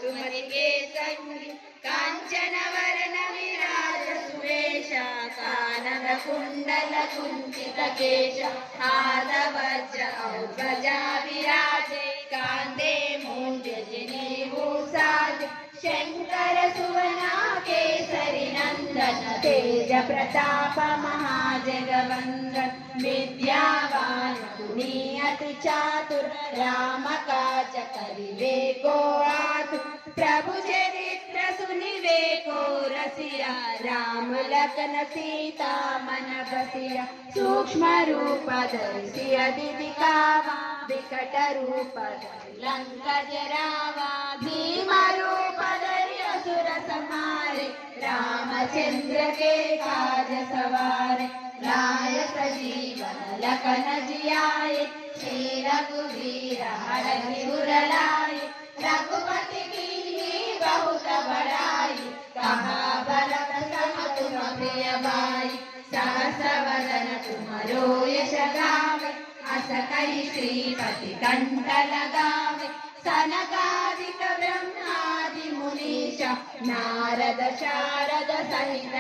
सुमति के संगी कांचन वरण विराज सुवेश कानन कुंडल कुंचित केश हाथ वज्र औध्वजा विराजे कांदे मूंज जिनेभूषाज शंकर सुवना केसरी नंदन तेज प्रताप महाजगवंदन विद्यावान गुणी अति चातुर राम काज करिवे को आतुर प्रभु चरित्र सुनिवे को रसिया राम लखन सीता मन बसिया सूक्ष्म रूप धरि अति दिखावा विकट रूप धरि लंका जरावा भीम रूप धरि असुर संहारे रामचंद्र के काज सवारे लाय सजीवन लखन जियाए श्री रघुवीर हरषि उर लाए रघुपति कीन्ही बहुत बड़ाई कहा बल सम तुम प्रिय भाई सहस वदन तुमरो यश गावे अस कहि श्रीपति कंठ लगावे सनकादिक ब्रह्मादि मुनीश नारद शारद सहित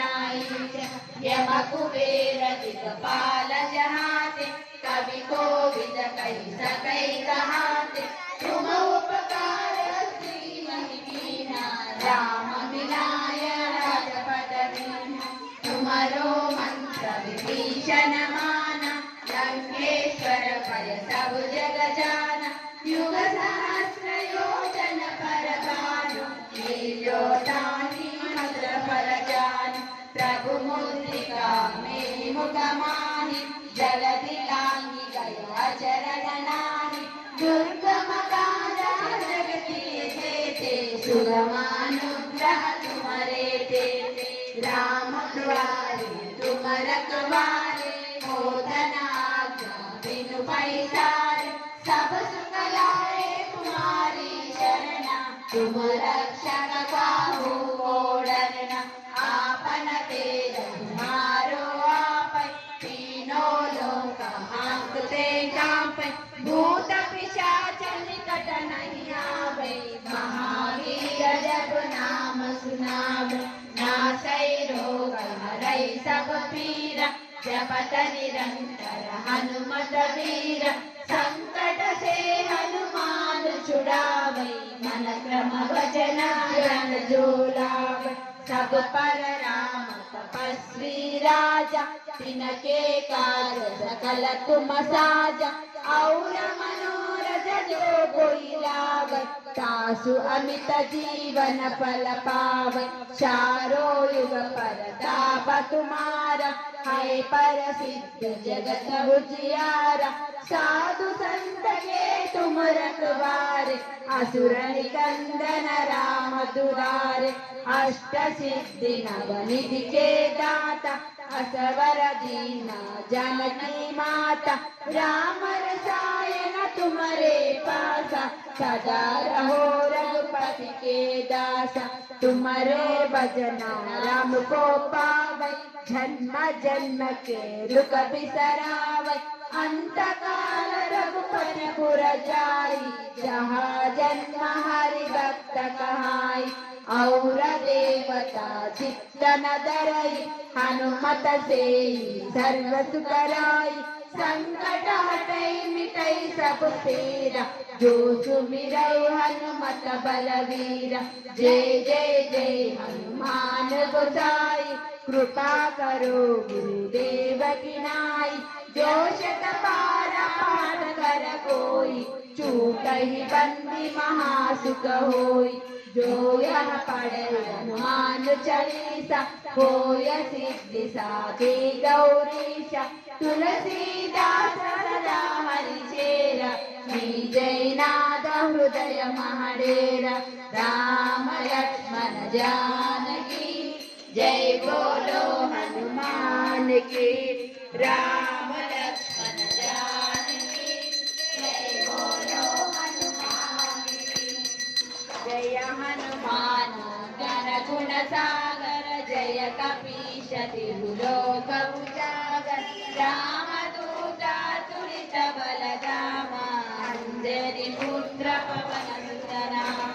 यम कुबेर दिक्पाल जहाते कवि कोविद कहि सकै कहाते तुम उपकार श्रीमहि कीन्हा राम मिलाय राजपद दीन्हा तुमरो मंत्र विभीषण माना लंकेश्वर भय सब जग जाना युग सहस्र योजन पर भानु लील्योताहि मधुर फल जानु प्रभु मुद्रिका मेरि मुख माहि जलधि लांघि गयो अचरन नाहि दुर्गम काज जगति जेते सुगमानुग्रह तुम्हारे तेते राम द्वारे तुम रखवारे मोदन आज्ञा बिनु पैसारे सब सुख लाए तुम्हारी शरणा तुम रक्षक काहू को डरना आपन तेज तुम्हारो आपै तीनों लोक हाँकते कांपै भूत पिशाच निकट नहीं आवे महावीर जब नाम सुनावे नासै रोग हरै सब पीरा जपत निरंतर हनुमत वीर संकट से हनुमान छुड़ावे मन क्रम वचन ध्यान जो लावे सब पर राम तपस्वी राजा तिनके काज सकल तुम साजा और मनोरथ जो कोई लावे तासु अमित जीवन फल पावे चारों युग परताप तुम्हारा है पर सिद्ध जगत उजियारा साधु संत के तुम रखवारे असुर निकंदन राम दुलारे अष्ट सिद्धि नवनिधि के दाता असवर दीना जानकी माता राम रसायन तुम्हारे पासा सदा रहो रघुपति के दासा तुम्हारे भजना राम को पावे जन्म जन्म के दुख बिसरावे अंत काल रघुपति पुर जाई जहाँ जन्म हरि भक्त कहाई और देवता चित्त न डरई हनुमत से सर्व सुख कराई संकट हटई मिटई सब पीरा, जो सुमिरई हनुमत बलवीरा। जय जय जय हनुमान गोसाई, कृपा करो गुरुदेव की नाई। जो शत बार पाठ कर कोई, छूटहि बंदी महासुख होई। जो यह पढ़े हनुमान चालीसा, होय सिद्धि साधे गौरीशा। तुलसीदास सदा हरिचेरा, जय नाद हृदय महडेरा। राम लक्ष्मण जानकी जय, बोलो हनुमान की। राम लक्ष्मण जानकी जय, बोलो हनुमान की। जय हनुमान ज्ञान गुण सागर, जय कपीश तिहु लोक उजागर। रामदूता तुलित बलधामा, अंजनी पुत्र पवन सुत नामा।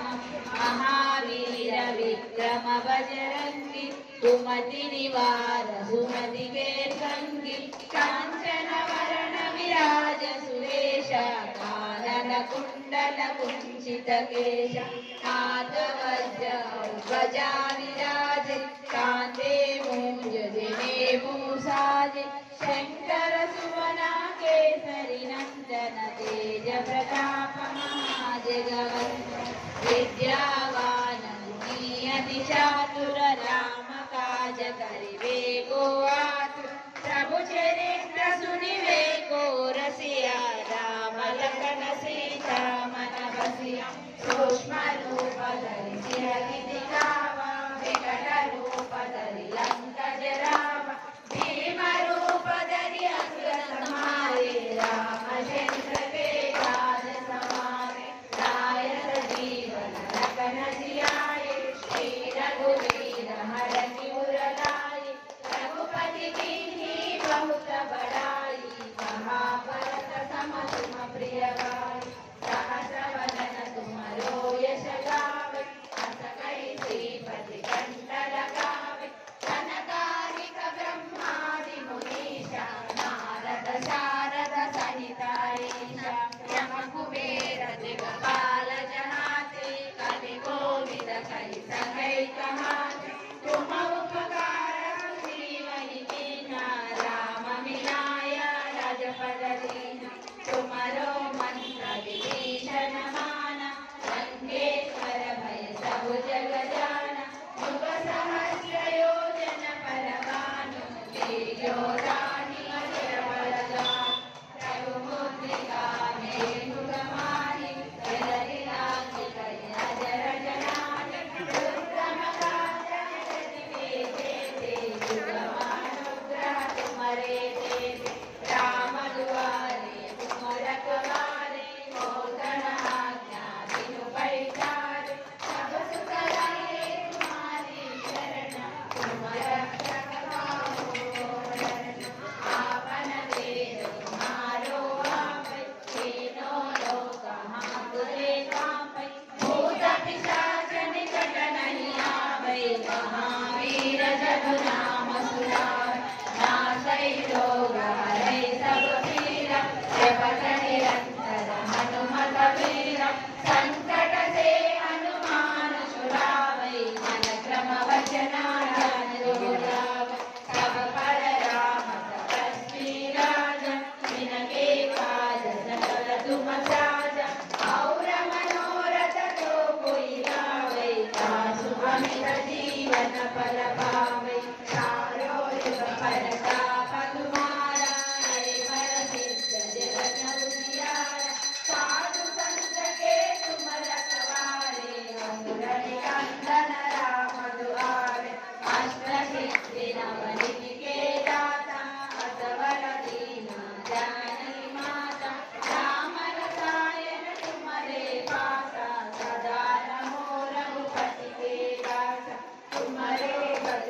महावीर विक्रम बजरंगी, सुमति निवार सुमति के संगी। कांचन वरण विराज सुरेशा, कानन कुंडल कुंचित केशा। हाथ वज्र ध्वजा विराजे, कांधे मूंज जनेऊ साजे। शंकर सुवन केसरी नंदन, तेज प्रताप महाजगवंदन। विद्यावान गुणी चातुर, राम काज करिबे को आतुर। प्रभु चरित्र सुनिबे को रसिया, राम लखन सीता मन बसिया। सूक्ष्म रूप धरि सिरहि दिखावा, विकट रूप धरि लंक जरावा। भीम रूप धरि असुर संहारे, रामचंद्र के काज सवारे। लायस जीवन लखन जियाए, श्री रघुवीर हरषि उर लाए। रघुपति कीन्ही बहुत बड़ाई, कहा भरत सम तुम प्रिय भाई। सहस वदन तुमरो यश गावे, हस कहि श्रीपति कंठ लगावे। सनकादिक ब्रह्मादि मुनीषा, नारद शारद सहित अहीशा। यम कुबेर दिगपाल जहाते, कवि कोविद कहि सकै कहाते। तुम उपकार सुग्रीव कीन्हा, राम मिलाय राजपद दीन्हा। तुमरो मंत्र विभीषण माना, लंकेश्वर भय सब जग जाना। युग सहस्र योजन पर भानु, तेजो रानी अजर बलदानु। रघुमुद्रिका मेरु समाहि, जलधि लांघि कहि अजर जनानि। रुद्रम काज जगति के जेते, जुगमानुग्रह तुमरे तेते। राम दुआरे तुम रखवारे, होतन आज्ञा बिनु पैठारे। सब सुख लहे तुम्हारी शरण, तुम रक्षक काहू को डरना। आपन तेज तुम्हारो आपै, तीनों लोक हांकते कांपै। भूत पिशाच निकट नहीं आवै, महावीर जब नाम सुनावै। नासै रोग हरै सब पीरा, जपत निरंतर हनुमत वीरा। संकट से हनुमान छुड़ावै, मन क्रम वचन ध्यान जो लावै। सब पर राम तपस्वी राजा, जिनके काज सकल तुम साजा। और मनोरथ जो कोई लावै, तासु अमित जीवन फल पावै। चारों युग परताप तुम्हारा, हरे प्रसिद्ध जगत उजियारा। साधु संत के तुम रखवारे, असुर निकंदन राम दुआरे। अष्ट सिद्धि नवनिधि के दाता, असवर दीना जानकी माता। राम रसायन तुम्हारे पासा, सदा रहो रघुपति के दासा। तुम्हारे भजन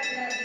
छत्रधारी